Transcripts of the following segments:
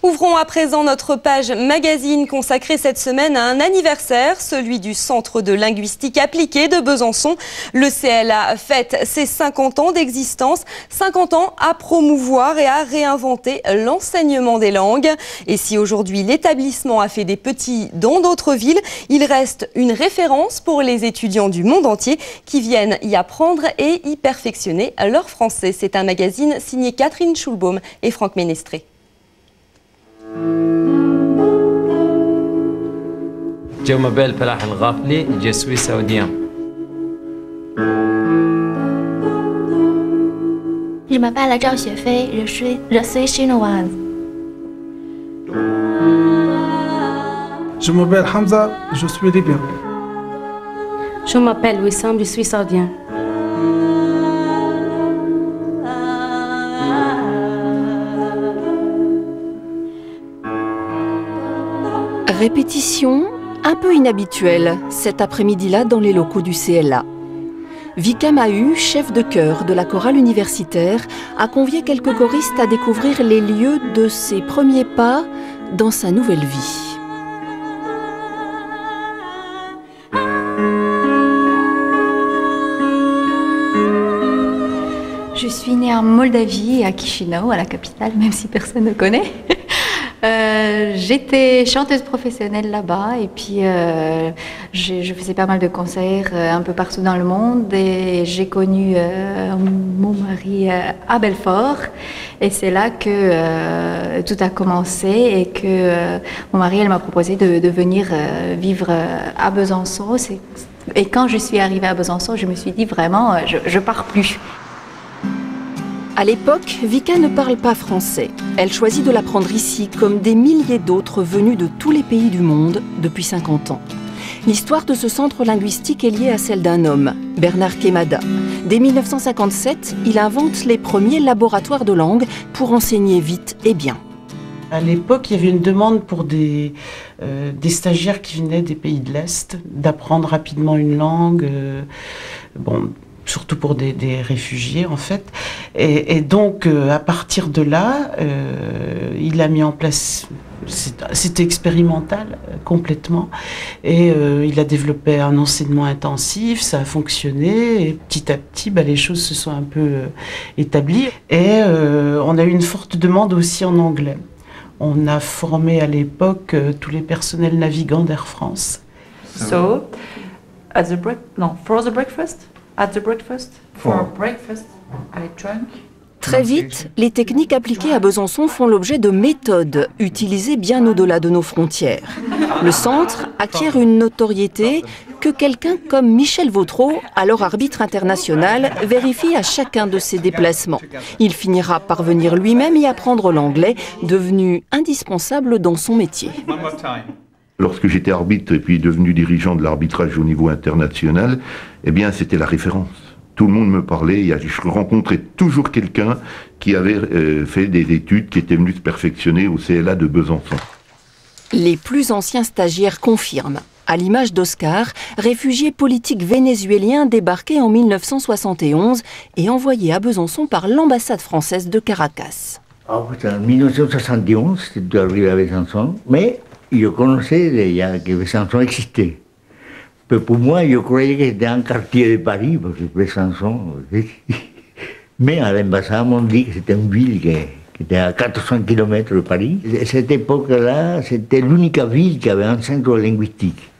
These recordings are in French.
Ouvrons à présent notre page magazine consacrée cette semaine à un anniversaire, celui du Centre de linguistique appliquée de Besançon. Le CLA fête ses 50 ans d'existence, 50 ans à promouvoir et à réinventer l'enseignement des langues. Et si aujourd'hui l'établissement a fait des petits dans d'autres villes, il reste une référence pour les étudiants du monde entier qui viennent y apprendre et y perfectionner leur français. C'est un magazine signé Catherine Schulbaum et Franck Ménestré. Je m'appelle Falah El-Ghafli, je suis saoudien. Je m'appelle Zhao Xuefei, je suis chinoise. Je m'appelle Hamza, je suis libyen. Je m'appelle Wissam, je suis saoudien. Répétition un peu inhabituelle cet après-midi-là dans les locaux du CLA. Vika Mahu, chef de chœur de la chorale universitaire, a convié quelques choristes à découvrir les lieux de ses premiers pas dans sa nouvelle vie. Je suis née en Moldavie, à Chisinau, à la capitale, même si personne ne connaît. J'étais chanteuse professionnelle là-bas et puis je faisais pas mal de concerts un peu partout dans le monde et j'ai connu mon mari à Belfort et c'est là que tout a commencé et que mon mari elle m'a proposé de venir vivre à Besançon et quand je suis arrivée à Besançon je me suis dit vraiment je pars plus. À l'époque, Vika ne parle pas français. Elle choisit de l'apprendre ici, comme des milliers d'autres venus de tous les pays du monde depuis 50 ans. L'histoire de ce centre linguistique est liée à celle d'un homme, Bernard Quémada. Dès 1957, il invente les premiers laboratoires de langue pour enseigner vite et bien. À l'époque, il y avait une demande pour des stagiaires qui venaient des pays de l'Est, d'apprendre rapidement une langue. Surtout pour des réfugiés en fait. Et donc à partir de là, il a mis en place, c'était expérimental complètement, et il a développé un enseignement intensif, ça a fonctionné, et petit à petit les choses se sont un peu établies. Et on a eu une forte demande aussi en anglais. On a formé à l'époque tous les personnels navigants d'Air France. So, for the breakfast? At the breakfast? For breakfast, I drank. Très vite, les techniques appliquées à Besançon font l'objet de méthodes utilisées bien au-delà de nos frontières. Le centre acquiert une notoriété que quelqu'un comme Michel Vautreau, alors arbitre international, vérifie à chacun de ses déplacements. Il finira par venir lui-même y apprendre l'anglais, devenu indispensable dans son métier. Lorsque j'étais arbitre et puis devenu dirigeant de l'arbitrage au niveau international, eh bien c'était la référence. Tout le monde me parlait, je rencontrais toujours quelqu'un qui avait fait des études, qui était venu se perfectionner au CLA de Besançon. Les plus anciens stagiaires confirment. À l'image d'Oscar, réfugié politique vénézuélien débarqué en 1971 et envoyé à Besançon par l'ambassade française de Caracas. En 1971, j'étais arrivé à Besançon, mais je connaissais déjà que Besançon existait. Mais pour moi, je croyais que c'était un quartier de Paris, parce que Besançon... Mais à l'ambassade, on dit que c'était une ville qui était à 400 km de Paris. À cette époque-là, c'était l'unique ville qui avait un centre linguistique.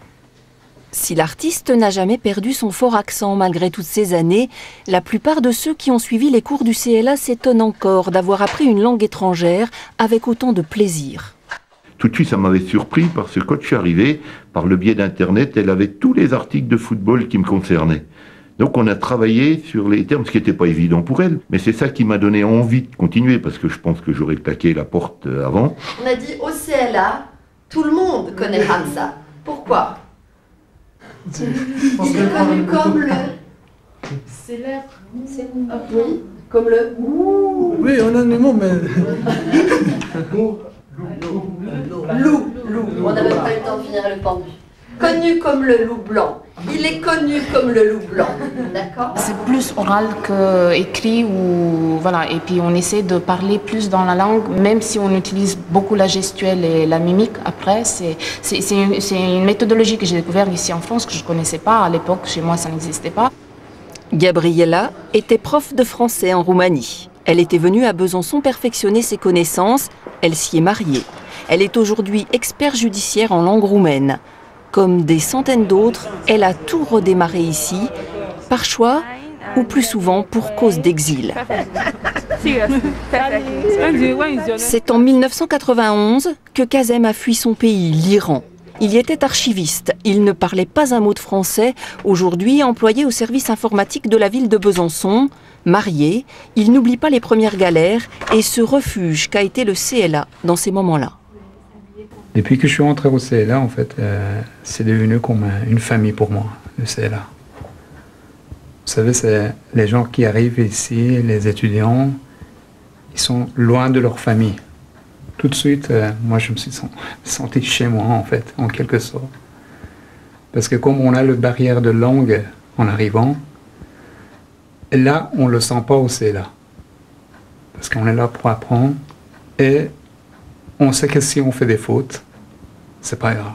Si l'artiste n'a jamais perdu son fort accent malgré toutes ces années, la plupart de ceux qui ont suivi les cours du CLA s'étonnent encore d'avoir appris une langue étrangère avec autant de plaisir. Tout de suite, ça m'avait surpris parce que quand je suis arrivé, par le biais d'Internet, elle avait tous les articles de football qui me concernaient. Donc on a travaillé sur les termes, ce qui n'était pas évident pour elle. Mais c'est ça qui m'a donné envie de continuer, parce que je pense que j'aurais claqué la porte avant. On a dit au CLA, tout le monde connaît Hamza. Pourquoi? C'est connu comme le... Célèbre. Oui, comme le... Oui, on a un mot, mais... Loup. On n'a même pas eu le temps de finir le pendu. connu comme le loup blanc. Il est connu comme le loup blanc, d'accord? C'est plus oral que écrit ou voilà. Et puis on essaie de parler plus dans la langue, même si on utilise beaucoup la gestuelle et la mimique. Après, c'est une méthodologie que j'ai découverte ici en France que je ne connaissais pas à l'époque. Chez moi, ça n'existait pas. Gabriela était prof de français en Roumanie. Elle était venue à Besançon perfectionner ses connaissances. Elle s'y est mariée. Elle est aujourd'hui experte judiciaire en langue roumaine. Comme des centaines d'autres, elle a tout redémarré ici, par choix ou plus souvent pour cause d'exil. C'est en 1991 que Kazem a fui son pays, l'Iran. Il y était archiviste, il ne parlait pas un mot de français. Aujourd'hui, employé au service informatique de la ville de Besançon, marié, il n'oublie pas les premières galères et ce refuge qu'a été le CLA dans ces moments-là. Depuis que je suis entré au CLA, en fait, c'est devenu comme une famille pour moi, le CLA. Vous savez, c'est les gens qui arrivent ici, les étudiants, ils sont loin de leur famille. Tout de suite, moi, je me suis senti chez moi, en fait, en quelque sorte. Parce que comme on a la barrière de langue en arrivant, là, on ne le sent pas au CLA. Parce qu'on est là pour apprendre et on sait que si on fait des fautes, c'est pas grave.